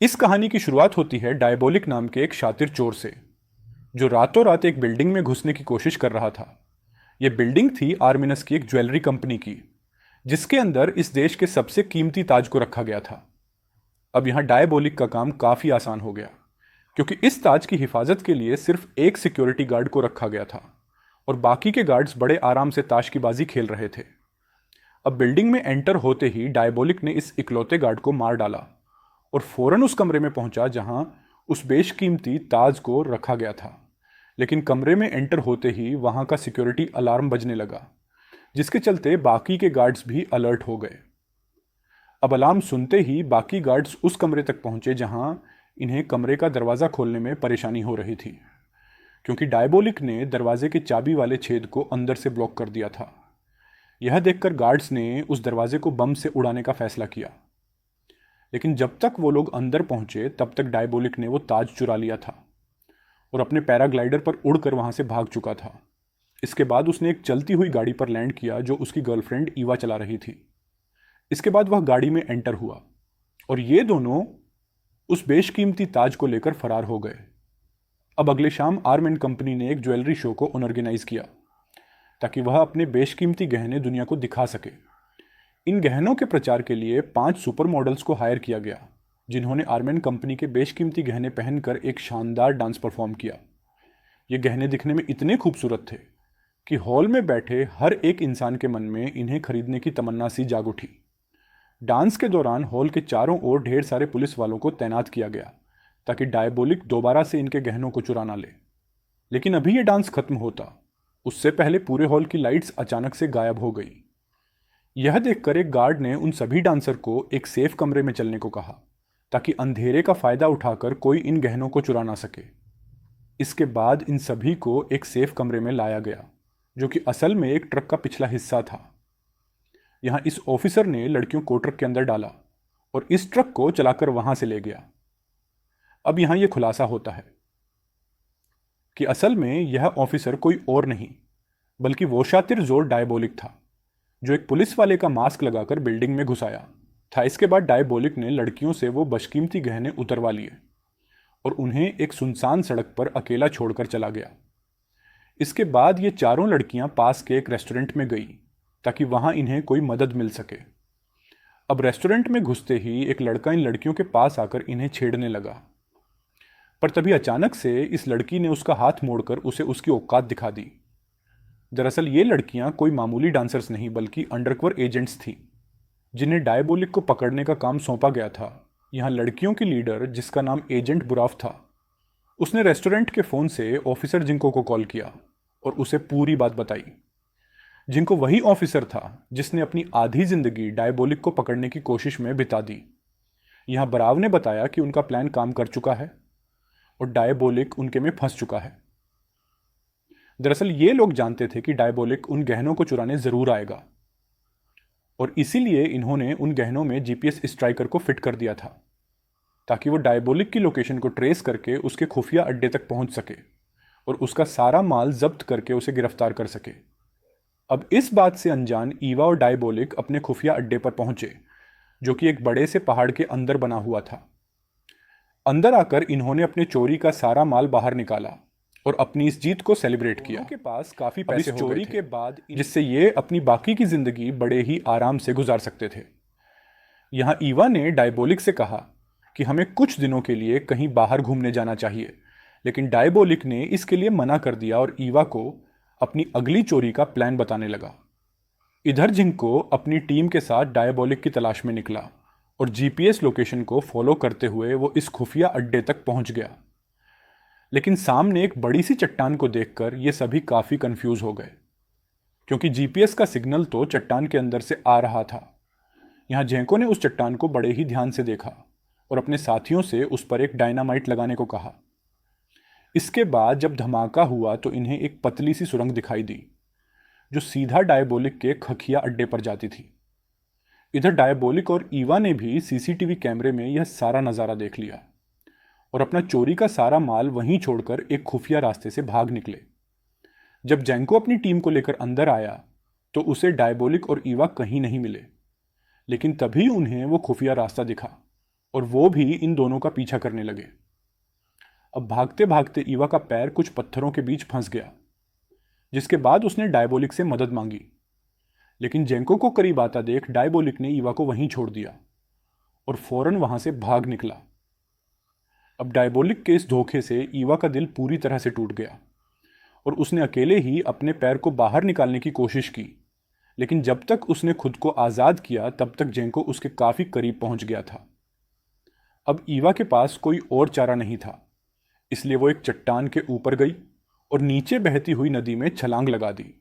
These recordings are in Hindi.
इस कहानी की शुरुआत होती है डायबोलिक नाम के एक शातिर चोर से, जो रातों रात एक बिल्डिंग में घुसने की कोशिश कर रहा था। यह बिल्डिंग थी आर्मिनस की एक ज्वेलरी कंपनी की, जिसके अंदर इस देश के सबसे कीमती ताज को रखा गया था। अब यहां डायबोलिक का काम काफी आसान हो गया, क्योंकि इस ताज की हिफाजत के लिए सिर्फ एक सिक्योरिटी गार्ड को रखा गया था और बाकी के गार्ड्स बड़े आराम से ताश की बाजी खेल रहे थे। अब बिल्डिंग में एंटर होते ही डायबोलिक ने इस इकलौते गार्ड को मार डाला और फौरन उस कमरे में पहुंचा जहां उस बेशकीमती ताज को रखा गया था। लेकिन कमरे में एंटर होते ही वहां का सिक्योरिटी अलार्म बजने लगा, जिसके चलते बाकी के गार्ड्स भी अलर्ट हो गए। अब अलार्म सुनते ही बाकी गार्ड्स उस कमरे तक पहुंचे जहां इन्हें कमरे का दरवाज़ा खोलने में परेशानी हो रही थी, क्योंकि डायबोलिक ने दरवाजे के चाबी वाले छेद को अंदर से ब्लॉक कर दिया था। यह देखकर गार्ड्स ने उस दरवाजे को बम से उड़ाने का फैसला किया, लेकिन जब तक वो लोग अंदर पहुंचे तब तक डायबोलिक ने वो ताज चुरा लिया था और अपने पैराग्लाइडर पर उड़कर वहां से भाग चुका था। इसके बाद उसने एक चलती हुई गाड़ी पर लैंड किया जो उसकी गर्लफ्रेंड ईवा चला रही थी। इसके बाद वह गाड़ी में एंटर हुआ और ये दोनों उस बेशकीमती ताज को लेकर फरार हो गए। अब अगले शाम आर्म एंड कंपनी ने एक ज्वेलरी शो को ऑर्गेनाइज किया ताकि वह अपने बेशकीमती गहने दुनिया को दिखा सके। इन गहनों के प्रचार के लिए 5 सुपर मॉडल्स को हायर किया गया, जिन्होंने आर्म एंड कंपनी के बेशकीमती गहने पहनकर एक शानदार डांस परफॉर्म किया। ये गहने दिखने में इतने खूबसूरत थे कि हॉल में बैठे हर एक इंसान के मन में इन्हें खरीदने की तमन्ना सी जाग उठी। डांस के दौरान हॉल के चारों ओर ढेर सारे पुलिस वालों को तैनात किया गया ताकि डायबोलिक दोबारा से इनके गहनों को चुरा ना ले। लेकिन अभी ये डांस खत्म होता उससे पहले पूरे हॉल की लाइट्स अचानक से गायब हो गई। यह देखकर एक गार्ड ने उन सभी डांसर को एक सेफ कमरे में चलने को कहा ताकि अंधेरे का फायदा उठाकर कोई इन गहनों को चुरा ना सके। इसके बाद इन सभी को एक सेफ कमरे में लाया गया, जो कि असल में एक ट्रक का पिछला हिस्सा था। यहां इस ऑफिसर ने लड़कियों को ट्रक के अंदर डाला और इस ट्रक को चलाकर वहां से ले गया। अब यहां यह खुलासा होता है कि असल में यह ऑफिसर कोई और नहीं बल्कि वो शातिर जोर डायबोलिक था, जो एक पुलिस वाले का मास्क लगाकर बिल्डिंग में घुस आया था। इसके बाद डायबोलिक ने लड़कियों से वो बशकीमती गहने उतरवा लिए और उन्हें एक सुनसान सड़क पर अकेला छोड़कर चला गया। इसके बाद ये चारों लड़कियां पास के एक रेस्टोरेंट में गई ताकि वहां इन्हें कोई मदद मिल सके। अब रेस्टोरेंट में घुसते ही एक लड़का इन लड़कियों के पास आकर इन्हें छेड़ने लगा, पर तभी अचानक से इस लड़की ने उसका हाथ मोड़कर उसे उसकी औकात दिखा दी। दरअसल ये लड़कियां कोई मामूली डांसर्स नहीं बल्कि अंडरकवर एजेंट्स थीं, जिन्हें डायबोलिक को पकड़ने का काम सौंपा गया था। यहाँ लड़कियों की लीडर, जिसका नाम एजेंट बुराफ था, उसने रेस्टोरेंट के फ़ोन से ऑफिसर जिंको को कॉल किया और उसे पूरी बात बताई। जिंको वही ऑफिसर था जिसने अपनी आधी जिंदगी डायबोलिक को पकड़ने की कोशिश में बिता दी। यहाँ बराव ने बताया कि उनका प्लान काम कर चुका है और डायबोलिक उनके में फंस चुका है। दरअसल ये लोग जानते थे कि डायबोलिक उन गहनों को चुराने जरूर आएगा और इसीलिए इन्होंने उन गहनों में जीपीएस स्ट्राइकर को फिट कर दिया था ताकि वो डायबोलिक की लोकेशन को ट्रेस करके उसके खुफिया अड्डे तक पहुंच सके और उसका सारा माल जब्त करके उसे गिरफ्तार कर सके। अब इस बात से अनजान ईवा और डायबोलिक अपने खुफिया अड्डे पर पहुंचे, जो कि एक बड़े से पहाड़ के अंदर बना हुआ था। अंदर आकर इन्होंने अपने चोरी का सारा माल बाहर निकाला और अपनी इस जीत को सेलिब्रेट किया। उनके पास काफी पैसे हो गए थे, के बाद जिससे ये अपनी बाकी की जिंदगी बड़े ही आराम से गुजार सकते थे। यहाँ ईवा ने डायबोलिक से कहा कि हमें कुछ दिनों के लिए कहीं बाहर घूमने जाना चाहिए, लेकिन डायबोलिक ने इसके लिए मना कर दिया और ईवा को अपनी अगली चोरी का प्लान बताने लगा। इधर जिंको अपनी टीम के साथ डायबोलिक की तलाश में निकला और जीपीएस लोकेशन को फॉलो करते हुए वो इस खुफिया अड्डे तक पहुंच गया। लेकिन सामने एक बड़ी सी चट्टान को देखकर ये सभी काफी कंफ्यूज हो गए, क्योंकि जीपीएस का सिग्नल तो चट्टान के अंदर से आ रहा था। यहाँ जेंको ने उस चट्टान को बड़े ही ध्यान से देखा और अपने साथियों से उस पर एक डायनामाइट लगाने को कहा। इसके बाद जब धमाका हुआ तो इन्हें एक पतली सी सुरंग दिखाई दी जो सीधा डायबोलिक के खखिया अड्डे पर जाती थी। इधर डायबोलिक और ईवा ने भी सीसीटीवी कैमरे में यह सारा नज़ारा देख लिया और अपना चोरी का सारा माल वहीं छोड़कर एक खुफिया रास्ते से भाग निकले। जब जेंको अपनी टीम को लेकर अंदर आया तो उसे डायबोलिक और ईवा कहीं नहीं मिले, लेकिन तभी उन्हें वो खुफिया रास्ता दिखा और वो भी इन दोनों का पीछा करने लगे। अब भागते भागते ईवा का पैर कुछ पत्थरों के बीच फंस गया, जिसके बाद उसने डायबोलिक से मदद मांगी। लेकिन जेंको को करीब आता देख डायबोलिक ने ईवा को वहीं छोड़ दिया और फौरन वहां से भाग निकला। अब डायबोलिक के इस धोखे से ईवा का दिल पूरी तरह से टूट गया और उसने अकेले ही अपने पैर को बाहर निकालने की कोशिश की। लेकिन जब तक उसने खुद को आज़ाद किया तब तक जेंको उसके काफ़ी करीब पहुंच गया था। अब ईवा के पास कोई और चारा नहीं था, इसलिए वो एक चट्टान के ऊपर गई और नीचे बहती हुई नदी में छलांग लगा दी।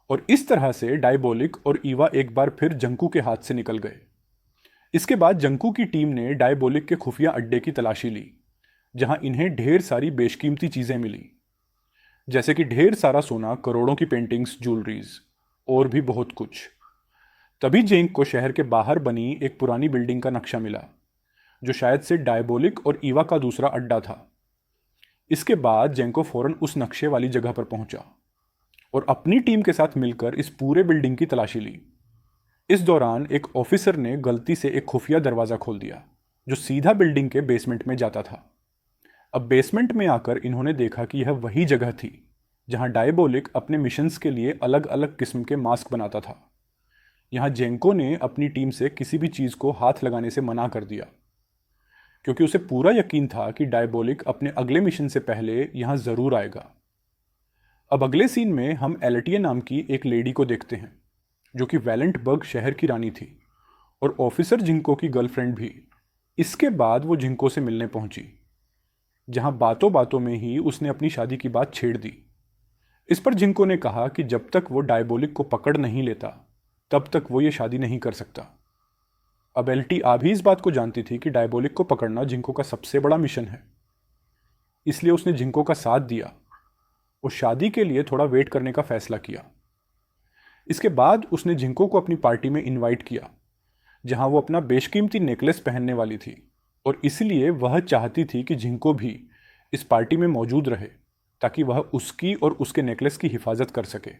और इस तरह से डायबोलिक और ईवा एक बार फिर जंकू के हाथ से निकल गए। इसके बाद जंकू की टीम ने डायबोलिक के खुफिया अड्डे की तलाशी ली, जहां इन्हें ढेर सारी बेशकीमती चीज़ें मिली, जैसे कि ढेर सारा सोना, करोड़ों की पेंटिंग्स, ज्वेलरीज और भी बहुत कुछ। तभी जेंक को शहर के बाहर बनी एक पुरानी बिल्डिंग का नक्शा मिला, जो शायद से डायबोलिक और ईवा का दूसरा अड्डा था। इसके बाद जेंको फौरन उस नक्शे वाली जगह पर पहुंचा और अपनी टीम के साथ मिलकर इस पूरे बिल्डिंग की तलाशी ली। इस दौरान एक ऑफिसर ने गलती से एक खुफिया दरवाज़ा खोल दिया, जो सीधा बिल्डिंग के बेसमेंट में जाता था। अब बेसमेंट में आकर इन्होंने देखा कि यह वही जगह थी जहां डायबोलिक अपने मिशंस के लिए अलग अलग किस्म के मास्क बनाता था। यहां जेंको ने अपनी टीम से किसी भी चीज़ को हाथ लगाने से मना कर दिया, क्योंकि उसे पूरा यकीन था कि डायबोलिक अपने अगले मिशन से पहले यहां ज़रूर आएगा। अब अगले सीन में हम एलेटिया नाम की एक लेडी को देखते हैं, जो कि वैलेंटबर्ग शहर की रानी थी और ऑफिसर जिंको की गर्लफ्रेंड भी। इसके बाद वो जिंको से मिलने पहुंची, जहां बातों बातों में ही उसने अपनी शादी की बात छेड़ दी। इस पर जिंको ने कहा कि जब तक वो डायबोलिक को पकड़ नहीं लेता तब तक वो ये शादी नहीं कर सकता। अब एल्टी आ भी इस बात को जानती थी कि डायबोलिक को पकड़ना जिंको का सबसे बड़ा मिशन है, इसलिए उसने जिंको का साथ दिया और शादी के लिए थोड़ा वेट करने का फैसला किया। इसके बाद उसने जिंको को अपनी पार्टी में इनवाइट किया, जहां वो अपना बेशकीमती नेकलेस पहनने वाली थी और इसलिए वह चाहती थी कि जिंको भी इस पार्टी में मौजूद रहे, ताकि वह उसकी और उसके नेकलेस की हिफाजत कर सके।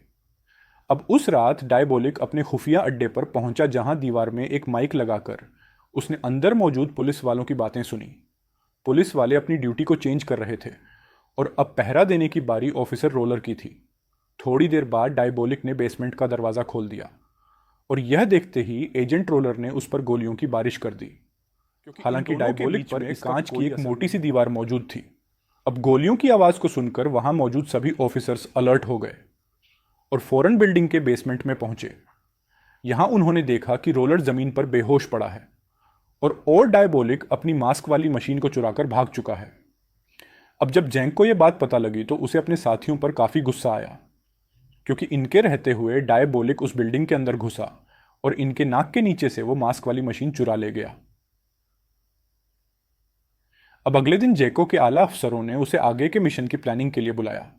अब उस रात डायबोलिक अपने खुफिया अड्डे पर पहुंचा, जहां दीवार में एक माइक लगाकर उसने अंदर मौजूद पुलिस वालों की बातें सुनी। पुलिस वाले अपनी ड्यूटी को चेंज कर रहे थे और अब पहरा देने की बारी ऑफिसर रोलर की थी। थोड़ी देर बाद डायबोलिक ने बेसमेंट का दरवाज़ा खोल दिया और यह देखते ही एजेंट रोलर ने उस पर गोलियों की बारिश कर दी। हालांकि डायबोलिक पर एक कांच की एक मोटी सी दीवार मौजूद थी। अब गोलियों की आवाज़ को सुनकर वहां मौजूद सभी ऑफिसर्स अलर्ट हो गए और फौरन बिल्डिंग के बेसमेंट में पहुंचे। यहां उन्होंने देखा कि रोलर जमीन पर बेहोश पड़ा है और डायबोलिक अपनी मास्क वाली मशीन को चुराकर भाग चुका है। अब जब जैंक को यह बात पता लगी तो उसे अपने साथियों पर काफ़ी गुस्सा आया, क्योंकि इनके रहते हुए डायबोलिक उस बिल्डिंग के अंदर घुसा और इनके नाक के नीचे से वो मास्क वाली मशीन चुरा ले गया। अब अगले दिन जैको के आला अफसरों ने उसे आगे के मिशन की प्लानिंग के लिए बुलाया।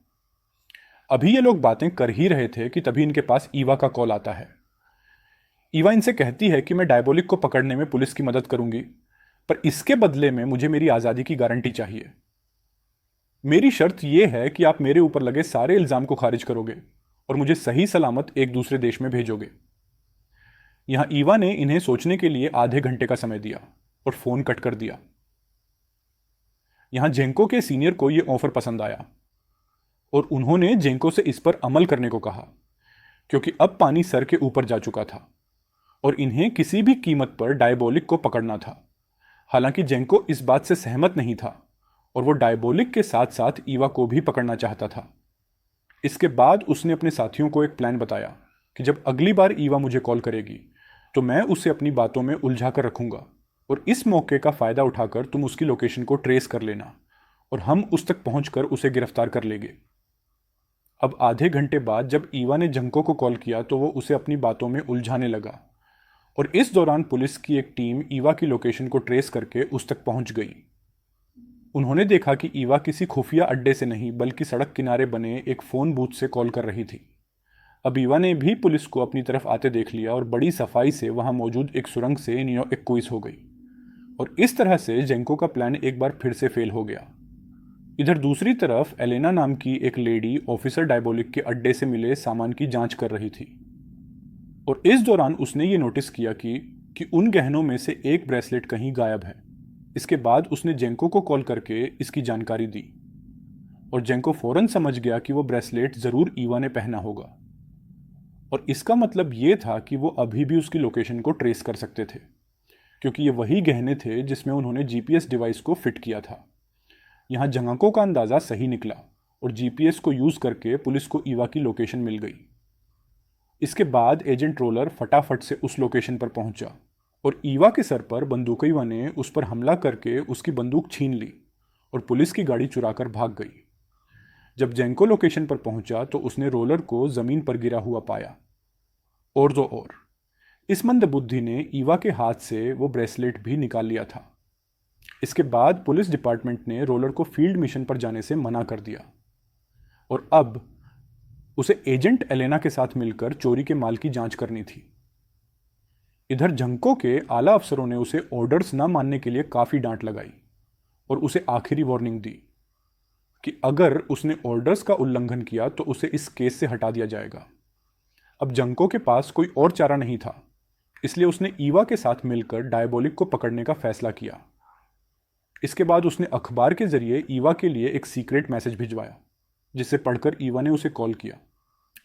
अभी ये लोग बातें कर ही रहे थे कि तभी इनके पास ईवा का कॉल आता है। ईवा इनसे कहती है कि मैं डायबोलिक को पकड़ने में पुलिस की मदद करूंगी, पर इसके बदले में मुझे मेरी आज़ादी की गारंटी चाहिए। मेरी शर्त यह है कि आप मेरे ऊपर लगे सारे इल्ज़ाम को खारिज करोगे और मुझे सही सलामत एक दूसरे देश में भेजोगे। यहां ईवा ने इन्हें सोचने के लिए आधे घंटे का समय दिया और फोन कट कर दिया। यहां जेंको के सीनियर को यह ऑफर पसंद आया और उन्होंने जेंको से इस पर अमल करने को कहा, क्योंकि अब पानी सर के ऊपर जा चुका था और इन्हें किसी भी कीमत पर डायबोलिक को पकड़ना था। हालांकि जेंको इस बात से सहमत नहीं था और वो डायबोलिक के साथ साथ ईवा को भी पकड़ना चाहता था। इसके बाद उसने अपने साथियों को एक प्लान बताया कि जब अगली बार ईवा मुझे कॉल करेगी तो मैं उसे अपनी बातों में उलझा कर रखूंगा और इस मौके का फ़ायदा उठाकर तुम उसकी लोकेशन को ट्रेस कर लेना और हम उस तक पहुंचकर उसे गिरफ्तार कर लेंगे। अब आधे घंटे बाद जब ईवा ने जंको को कॉल किया तो वो उसे अपनी बातों में उलझाने लगा और इस दौरान पुलिस की एक टीम ईवा की लोकेशन को ट्रेस करके उस तक पहुंच गई। उन्होंने देखा कि ईवा किसी खुफिया अड्डे से नहीं बल्कि सड़क किनारे बने एक फ़ोन बूथ से कॉल कर रही थी। अब ईवा ने भी पुलिस को अपनी तरफ आते देख लिया और बड़ी सफाई से वहां मौजूद एक सुरंग से नियो एक्विस हो गई और इस तरह से जेंको का प्लान एक बार फिर से फेल हो गया। इधर दूसरी तरफ एलेना नाम की एक लेडी ऑफिसर डायबोलिक के अड्डे से मिले सामान की जांच कर रही थी और इस दौरान उसने ये नोटिस किया कि उन गहनों में से एक ब्रेसलेट कहीं गायब है इसके बाद उसने जेंको को कॉल करके इसकी जानकारी दी और जेंको फौरन समझ गया कि वो ब्रेसलेट ज़रूर ईवा ने पहना होगा और इसका मतलब ये था कि वो अभी भी उसकी लोकेशन को ट्रेस कर सकते थे, क्योंकि ये वही गहने थे जिसमें उन्होंने जीपीएस डिवाइस को फिट किया था। यहाँ जंगाको का अंदाज़ा सही निकला और जीपीएस को यूज़ करके पुलिस को ईवा की लोकेशन मिल गई। इसके बाद एजेंट रोलर फटाफट से उस लोकेशन पर पहुंचा और ईवा के सर पर बंदूकईवा ने उस पर हमला करके उसकी बंदूक छीन ली और पुलिस की गाड़ी चुराकर भाग गई। जब जेंको लोकेशन पर पहुंचा तो उसने रोलर को ज़मीन पर गिरा हुआ पाया और तो और इस मंदबुद्धि ने ईवा के हाथ से वो ब्रेसलेट भी निकाल लिया था। इसके बाद पुलिस डिपार्टमेंट ने रोलर को फील्ड मिशन पर जाने से मना कर दिया और अब उसे एजेंट एलेना के साथ मिलकर चोरी के माल की जांच करनी थी। इधर जंको के आला अफसरों ने उसे ऑर्डर्स न मानने के लिए काफ़ी डांट लगाई और उसे आखिरी वार्निंग दी कि अगर उसने ऑर्डर्स का उल्लंघन किया तो उसे इस केस से हटा दिया जाएगा। अब जंको के पास कोई और चारा नहीं था, इसलिए उसने ईवा के साथ मिलकर डायबोलिक को पकड़ने का फैसला किया। इसके बाद उसने अखबार के जरिए ईवा के लिए एक सीक्रेट मैसेज भिजवाया, जिसे पढ़कर ईवा ने उसे कॉल किया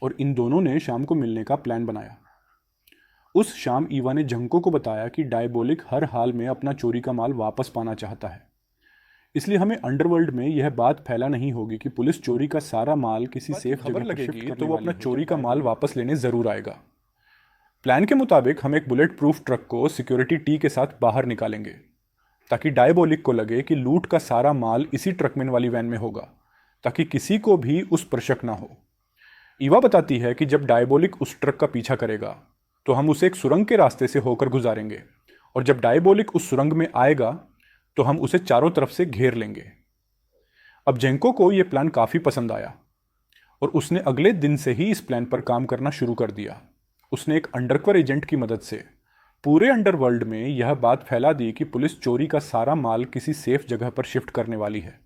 और इन दोनों ने शाम को मिलने का प्लान बनाया। उस शाम ईवा ने जंको को बताया कि डायबोलिक हर हाल में अपना चोरी का माल वापस पाना चाहता है, इसलिए हमें अंडरवर्ल्ड में यह बात फैला नहीं होगी कि पुलिस चोरी का सारा माल किसी सेफ जगह पर शिफ्ट करने तो वो अपना चोरी का माल वापस लेने जरूर आएगा। प्लान के मुताबिक हम एक बुलेट प्रूफ ट्रक को सिक्योरिटी टी के साथ बाहर निकालेंगे ताकि डायबोलिक को लगे कि लूट का सारा माल इसी ट्रकमैन वाली वैन में होगा, ताकि किसी को भी उस पर शक ना हो। ईवा बताती है कि जब डायबोलिक उस ट्रक का पीछा करेगा तो हम उसे एक सुरंग के रास्ते से होकर गुजारेंगे और जब डायबोलिक उस सुरंग में आएगा तो हम उसे चारों तरफ से घेर लेंगे। अब जेंको को यह प्लान काफ़ी पसंद आया और उसने अगले दिन से ही इस प्लान पर काम करना शुरू कर दिया। उसने एक अंडरकवर एजेंट की मदद से पूरे अंडरवर्ल्ड में यह बात फैला दी कि पुलिस चोरी का सारा माल किसी सेफ जगह पर शिफ्ट करने वाली है।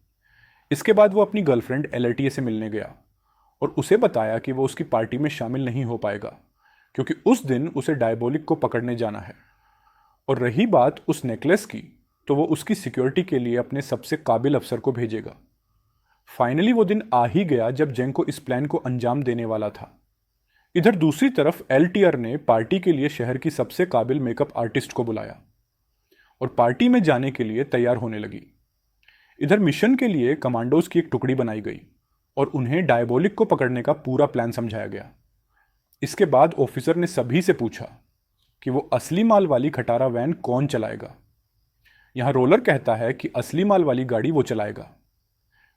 इसके बाद वो अपनी गर्लफ्रेंड एलर्टिए से मिलने गया और उसे बताया कि वो उसकी पार्टी में शामिल नहीं हो पाएगा क्योंकि उस दिन उसे डायबोलिक को पकड़ने जाना है। और रही बात उस नेकलेस की, तो वो उसकी सिक्योरिटी के लिए अपने सबसे काबिल अफसर को भेजेगा। फाइनली वो दिन आ ही गया जब जेंको इस प्लान को अंजाम देने वाला था। इधर दूसरी तरफ एलटीआर ने पार्टी के लिए शहर की सबसे काबिल मेकअप आर्टिस्ट को बुलाया और पार्टी में जाने के लिए तैयार होने लगी। इधर मिशन के लिए कमांडोज की एक टुकड़ी बनाई गई और उन्हें डायबोलिक को पकड़ने का पूरा प्लान समझाया गया। इसके बाद ऑफिसर ने सभी से पूछा कि वो असली माल वाली खटारा वैन कौन चलाएगा। यहाँ रोलर कहता है कि असली माल वाली गाड़ी वो चलाएगा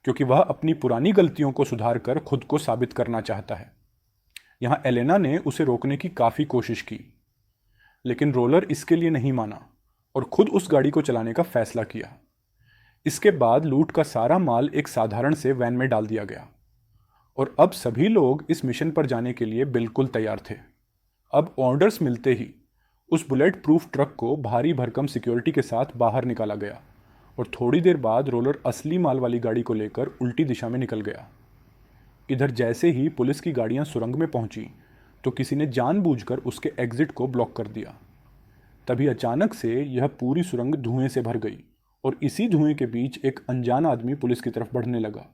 क्योंकि वह अपनी पुरानी गलतियों को सुधार कर खुद को साबित करना चाहता है। यहाँ एलेना ने उसे रोकने की काफ़ी कोशिश की, लेकिन रोलर इसके लिए नहीं माना और खुद उस गाड़ी को चलाने का फैसला किया। इसके बाद लूट का सारा माल एक साधारण से वैन में डाल दिया गया और अब सभी लोग इस मिशन पर जाने के लिए बिल्कुल तैयार थे। अब ऑर्डर्स मिलते ही उस बुलेट प्रूफ ट्रक को भारी भरकम सिक्योरिटी के साथ बाहर निकाला गया और थोड़ी देर बाद रोलर असली माल वाली गाड़ी को लेकर उल्टी दिशा में निकल गया। इधर जैसे ही पुलिस की गाड़ियां सुरंग में पहुंची तो किसी ने जानबूझकर उसके एग्जिट को ब्लॉक कर दिया। तभी अचानक से यह पूरी सुरंग धुएं से भर गई और इसी धुएं के बीच एक अनजान आदमी पुलिस की तरफ बढ़ने लगा।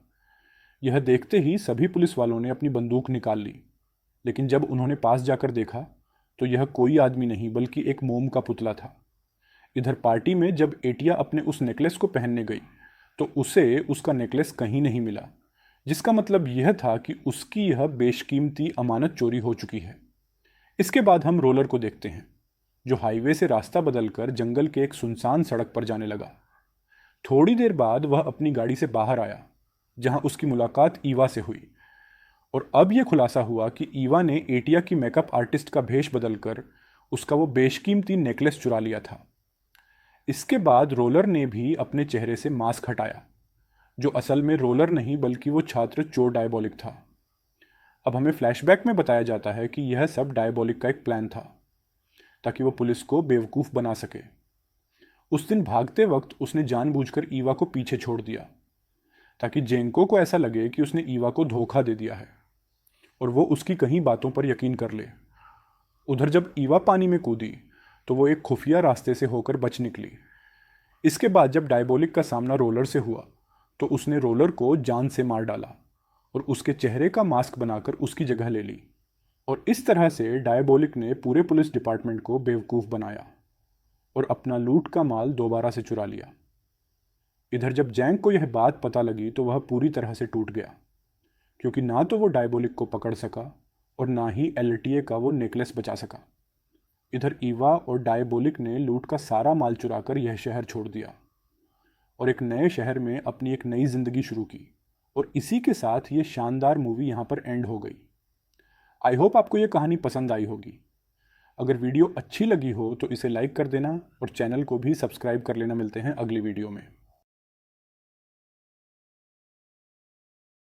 यह देखते ही सभी पुलिस वालों ने अपनी बंदूक निकाल ली, लेकिन जब उन्होंने पास जाकर देखा तो यह कोई आदमी नहीं बल्कि एक मोम का पुतला था। इधर पार्टी में जब एटिया अपने उस नेकलेस को पहनने गई तो उसे उसका नेकलेस कहीं नहीं मिला, जिसका मतलब यह था कि उसकी यह बेशकीमती अमानत चोरी हो चुकी है। इसके बाद हम रोलर को देखते हैं जो हाईवे से रास्ता बदलकर जंगल के एक सुनसान सड़क पर जाने लगा। थोड़ी देर बाद वह अपनी गाड़ी से बाहर आया जहां उसकी मुलाकात ईवा से हुई और अब यह खुलासा हुआ कि ईवा ने एटिया की मेकअप आर्टिस्ट का भेष बदलकर उसका वो बेशकीमती नेकलेस चुरा लिया था। इसके बाद रोलर ने भी अपने चेहरे से मास्क हटाया, जो असल में रोलर नहीं बल्कि वो छात्र चोर डायबोलिक था। अब हमें फ्लैशबैक में बताया जाता है कि यह सब डायबोलिक का एक प्लान था ताकि वो पुलिस को बेवकूफ़ बना सके। उस दिन भागते वक्त उसने जानबूझकर ईवा को पीछे छोड़ दिया ताकि जेंको को ऐसा लगे कि उसने ईवा को धोखा दे दिया है और वो उसकी कहीं बातों पर यकीन कर ले। उधर जब ईवा पानी में कूदी तो वो एक खुफिया रास्ते से होकर बच निकली। इसके बाद जब डायबोलिक का सामना रोलर से हुआ तो उसने रोलर को जान से मार डाला और उसके चेहरे का मास्क बनाकर उसकी जगह ले ली। और इस तरह से डायबोलिक ने पूरे पुलिस डिपार्टमेंट को बेवकूफ़ बनाया और अपना लूट का माल दोबारा से चुरा लिया। इधर जब जैंग को यह बात पता लगी तो वह पूरी तरह से टूट गया, क्योंकि ना तो वो डायबोलिक को पकड़ सका और ना ही एलटीए का वो नेकलेस बचा सका। इधर ईवा और डायबोलिक ने लूट का सारा माल चुराकर यह शहर छोड़ दिया और एक नए शहर में अपनी एक नई जिंदगी शुरू की। और इसी के साथ ये शानदार मूवी यहाँ पर एंड हो गई। आई होप आपको ये कहानी पसंद आई होगी। अगर वीडियो अच्छी लगी हो तो इसे लाइक कर देना और चैनल को भी सब्सक्राइब कर लेना। मिलते हैं अगली वीडियो में।